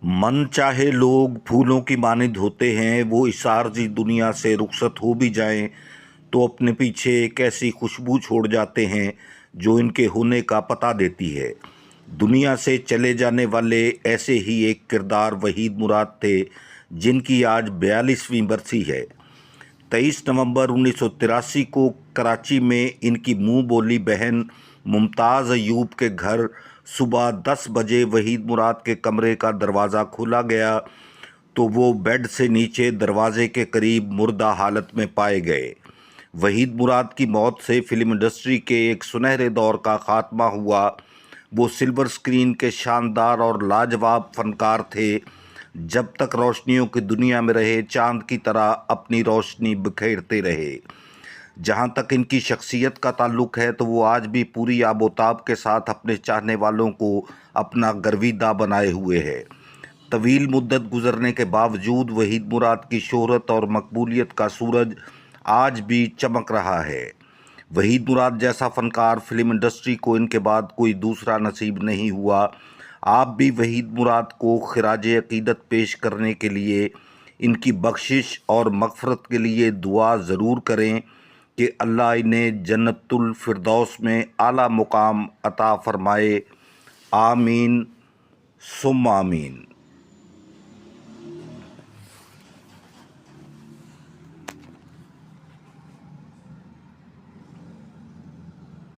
من चाहे लोग फूलों की मानिंद होते हैं। वो इस आरज़ी दुनिया से रुखसत हो भी जाएं तो अपने पीछे एक ऐसी खुशबू छोड़ जाते हैं जो इनके होने का पता देती है। दुनिया से चले जाने वाले ऐसे ही एक किरदार वहीद मुराद थे, जिनकी आज 42वीं बरसी है। 23 नवंबर 1983 को कराची में इनकी मुंह बोली बहन मुमताज़ अयूब के घर सुबह 10 बजे वहीद मुराद के कमरे का दरवाज़ा खोला गया तो वो बेड से नीचे दरवाजे के करीब मुर्दा हालत में पाए गए। वहीद मुराद की मौत से फिल्म इंडस्ट्री के एक सुनहरे दौर का खात्मा हुआ। वो सिल्वर स्क्रीन के शानदार और लाजवाब फनकार थे। जब तक रोशनियों की दुनिया में रहे, चांद की तरह अपनी रोशनी बिखेरते रहे। जहाँ तक इनकी शख्सियत का ताल्लुक़ है तो वो आज भी पूरी आबोताब के साथ अपने चाहने वालों को अपना गर्विदा बनाए हुए है। तवील मुद्दत गुजरने के बावजूद वहीद मुराद की शोहरत और मकबूलियत का सूरज आज भी चमक रहा है। वहीद मुराद जैसा फनकार फिल्म इंडस्ट्री को इनके बाद कोई दूसरा नसीब नहीं हुआ। आप भी वहीद मुराद को खिराज अकीदत पेश करने के लिए, इनकी बख्शिश और मग़फ़रत के लिए दुआ ज़रूर करें कि अल्लाह इन्हें जन्नतुल फिरदौस में आला मुकाम अता फ़रमाए। आमीन सुम्मा आमीन।